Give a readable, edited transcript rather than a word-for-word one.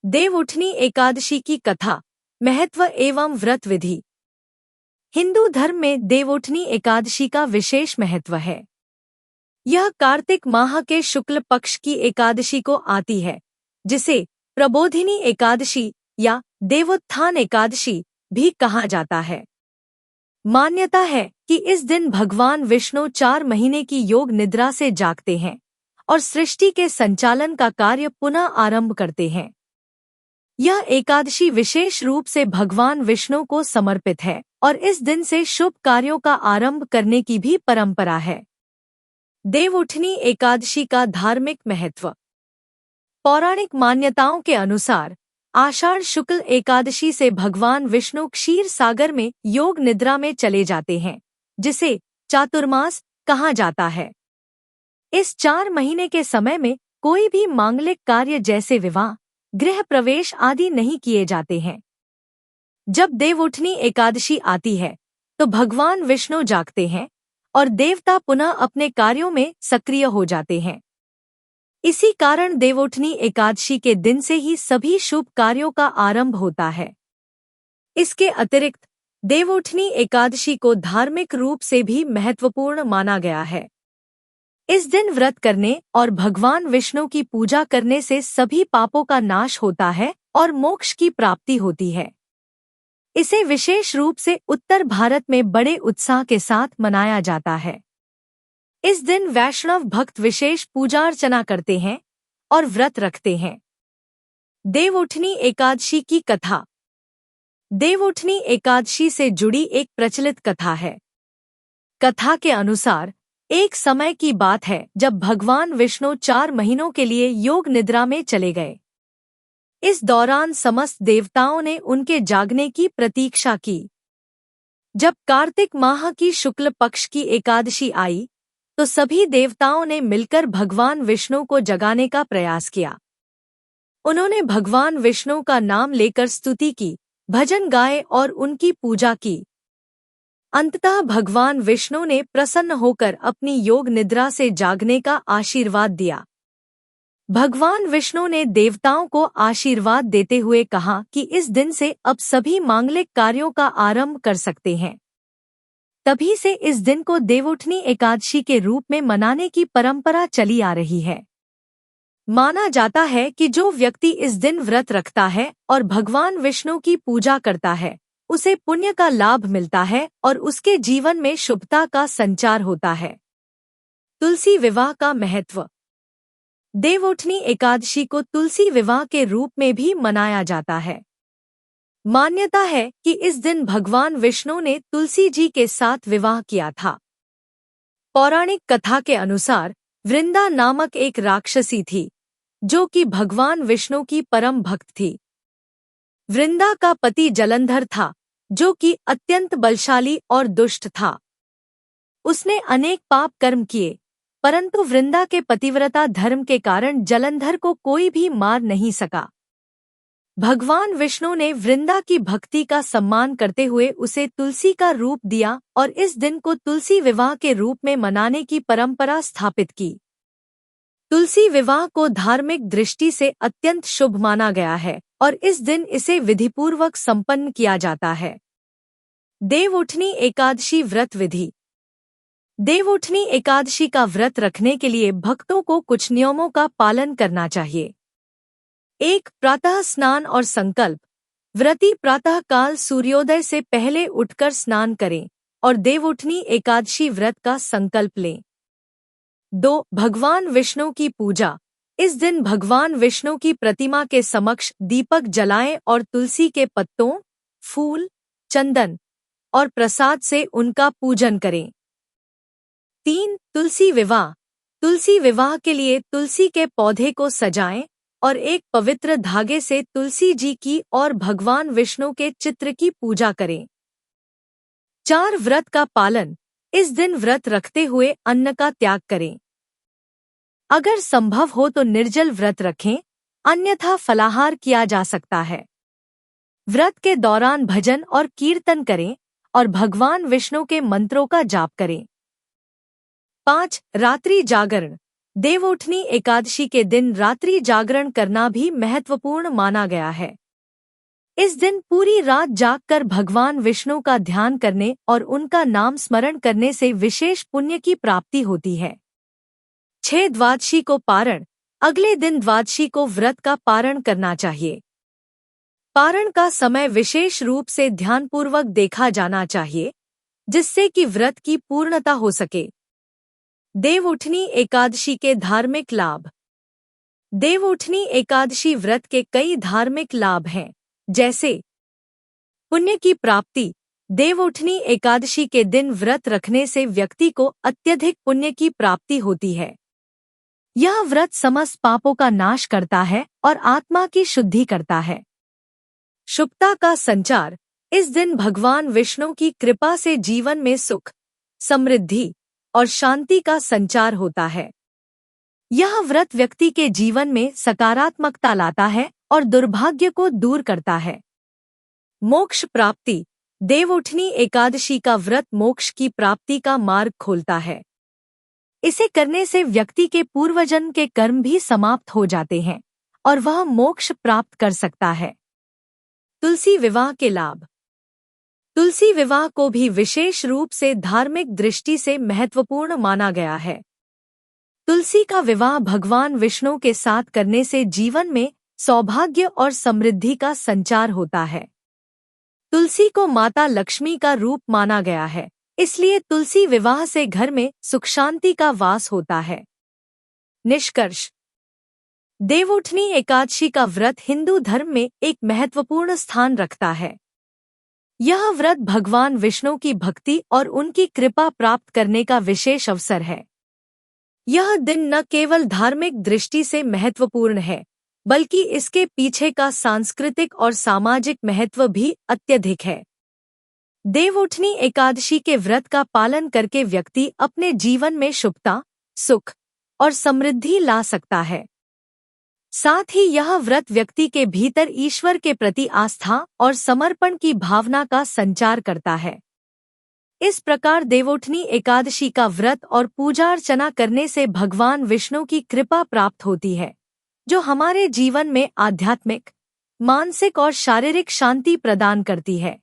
देवउठनी एकादशी की कथा, महत्व एवं व्रत विधि। हिंदू धर्म में देवउठनी एकादशी का विशेष महत्व है। यह कार्तिक माह के शुक्ल पक्ष की एकादशी को आती है, जिसे प्रबोधिनी एकादशी या देवोत्थान एकादशी भी कहा जाता है। मान्यता है कि इस दिन भगवान विष्णु 4 महीने की योग निद्रा से जागते हैं और सृष्टि के संचालन का कार्य पुनः आरंभ करते हैं। यह एकादशी विशेष रूप से भगवान विष्णु को समर्पित है और इस दिन से शुभ कार्यों का आरंभ करने की भी परंपरा है। देवउठनी एकादशी का धार्मिक महत्व। पौराणिक मान्यताओं के अनुसार आषाढ़ शुक्ल एकादशी से भगवान विष्णु क्षीर सागर में योग निद्रा में चले जाते हैं, जिसे चातुर्मास कहा जाता है। इस 4 महीने के समय में कोई भी मांगलिक कार्य जैसे विवाह, गृह प्रवेश आदि नहीं किए जाते हैं। जब देवउठनी एकादशी आती है तो भगवान विष्णु जागते हैं और देवता पुनः अपने कार्यों में सक्रिय हो जाते हैं। इसी कारण देवउठनी एकादशी के दिन से ही सभी शुभ कार्यों का आरंभ होता है। इसके अतिरिक्त देवउठनी एकादशी को धार्मिक रूप से भी महत्वपूर्ण माना गया है। इस दिन व्रत करने और भगवान विष्णु की पूजा करने से सभी पापों का नाश होता है और मोक्ष की प्राप्ति होती है। इसे विशेष रूप से उत्तर भारत में बड़े उत्साह के साथ मनाया जाता है। इस दिन वैष्णव भक्त विशेष पूजा अर्चना करते हैं और व्रत रखते हैं। देवउठनी एकादशी की कथा। देवउठनी एकादशी से जुड़ी एक प्रचलित कथा है। कथा के अनुसार एक समय की बात है जब भगवान विष्णु 4 महीनों के लिए योग निद्रा में चले गए। इस दौरान समस्त देवताओं ने उनके जागने की प्रतीक्षा की। जब कार्तिक माह की शुक्ल पक्ष की एकादशी आई तो सभी देवताओं ने मिलकर भगवान विष्णु को जगाने का प्रयास किया। उन्होंने भगवान विष्णु का नाम लेकर स्तुति की, भजन गाए और उनकी पूजा की। अंततः भगवान विष्णु ने प्रसन्न होकर अपनी योग निद्रा से जागने का आशीर्वाद दिया। भगवान विष्णु ने देवताओं को आशीर्वाद देते हुए कहा कि इस दिन से अब सभी मांगलिक कार्यों का आरंभ कर सकते हैं। तभी से इस दिन को देवउठनी एकादशी के रूप में मनाने की परंपरा चली आ रही है। माना जाता है कि जो व्यक्ति इस दिन व्रत रखता है और भगवान विष्णु की पूजा करता है, उसे पुण्य का लाभ मिलता है और उसके जीवन में शुभता का संचार होता है। तुलसी विवाह का महत्व। देवउठनी एकादशी को तुलसी विवाह के रूप में भी मनाया जाता है। मान्यता है कि इस दिन भगवान विष्णु ने तुलसी जी के साथ विवाह किया था। पौराणिक कथा के अनुसार वृंदा नामक एक राक्षसी थी, जो कि भगवान विष्णु की परम भक्त थी। वृंदा का पति जलंधर था, जो कि अत्यंत बलशाली और दुष्ट था। उसने अनेक पाप कर्म किए, परंतु वृंदा के पतिव्रता धर्म के कारण जलंधर को कोई भी मार नहीं सका। भगवान विष्णु ने वृंदा की भक्ति का सम्मान करते हुए उसे तुलसी का रूप दिया और इस दिन को तुलसी विवाह के रूप में मनाने की परंपरा स्थापित की। तुलसी विवाह को धार्मिक दृष्टि से अत्यंत शुभ माना गया है और इस दिन इसे विधिपूर्वक संपन्न किया जाता है। देवउठनी एकादशी व्रत विधि। देवउठनी एकादशी का व्रत रखने के लिए भक्तों को कुछ नियमों का पालन करना चाहिए। 1. प्रातः स्नान और संकल्प। व्रती प्रातः काल सूर्योदय से पहले उठकर स्नान करें और देवउठनी एकादशी व्रत का संकल्प लें। 2. भगवान विष्णु की पूजा। इस दिन भगवान विष्णु की प्रतिमा के समक्ष दीपक जलाएं और तुलसी के पत्तों, फूल, चंदन और प्रसाद से उनका पूजन करें। 3. तुलसी विवाह। तुलसी विवाह के लिए तुलसी के पौधे को सजाएं और एक पवित्र धागे से तुलसी जी की और भगवान विष्णु के चित्र की पूजा करें। 4. व्रत का पालन। इस दिन व्रत रखते हुए अन्न का त्याग करें। अगर संभव हो तो निर्जल व्रत रखें, अन्यथा फलाहार किया जा सकता है। व्रत के दौरान भजन और कीर्तन करें और भगवान विष्णु के मंत्रों का जाप करें। 5. रात्रि जागरण। देवउठनी एकादशी के दिन रात्रि जागरण करना भी महत्वपूर्ण माना गया है। इस दिन पूरी रात जागकर भगवान विष्णु का ध्यान करने और उनका नाम स्मरण करने से विशेष पुण्य की प्राप्ति होती है। 6 द्वादशी को पारण। अगले दिन द्वादशी को व्रत का पारण करना चाहिए। पारण का समय विशेष रूप से ध्यानपूर्वक देखा जाना चाहिए, जिससे कि व्रत की पूर्णता हो सके। देवउठनी एकादशी के धार्मिक लाभ। देवउठनी एकादशी व्रत के कई धार्मिक लाभ हैं, जैसे पुण्य की प्राप्ति। देवउठनी एकादशी के दिन व्रत रखने से व्यक्ति को अत्यधिक पुण्य की प्राप्ति होती है। यह व्रत समस्त पापों का नाश करता है और आत्मा की शुद्धि करता है। शुभता का संचार। इस दिन भगवान विष्णु की कृपा से जीवन में सुख, समृद्धि और शांति का संचार होता है। यह व्रत व्यक्ति के जीवन में सकारात्मकता लाता है और दुर्भाग्य को दूर करता है। मोक्ष प्राप्ति। देवउठनी एकादशी का व्रत मोक्ष की प्राप्ति का मार्ग खोलता है। इसे करने से व्यक्ति के पूर्वजन्म के कर्म भी समाप्त हो जाते हैं और वह मोक्ष प्राप्त कर सकता है। तुलसी विवाह के लाभ। तुलसी विवाह को भी विशेष रूप से धार्मिक दृष्टि से महत्वपूर्ण माना गया है। तुलसी का विवाह भगवान विष्णु के साथ करने से जीवन में सौभाग्य और समृद्धि का संचार होता है। तुलसी को माता लक्ष्मी का रूप माना गया है, इसलिए तुलसी विवाह से घर में सुख शांति का वास होता है। निष्कर्ष। देवउठनी एकादशी का व्रत हिंदू धर्म में एक महत्वपूर्ण स्थान रखता है। यह व्रत भगवान विष्णु की भक्ति और उनकी कृपा प्राप्त करने का विशेष अवसर है। यह दिन न केवल धार्मिक दृष्टि से महत्वपूर्ण है, बल्कि इसके पीछे का सांस्कृतिक और सामाजिक महत्व भी अत्यधिक है। देवउठनी एकादशी के व्रत का पालन करके व्यक्ति अपने जीवन में शुभता, सुख और समृद्धि ला सकता है। साथ ही यह व्रत व्यक्ति के भीतर ईश्वर के प्रति आस्था और समर्पण की भावना का संचार करता है। इस प्रकार देवउठनी एकादशी का व्रत और पूजा अर्चना करने से भगवान विष्णु की कृपा प्राप्त होती है, जो हमारे जीवन में आध्यात्मिक, मानसिक और शारीरिक शांति प्रदान करती है।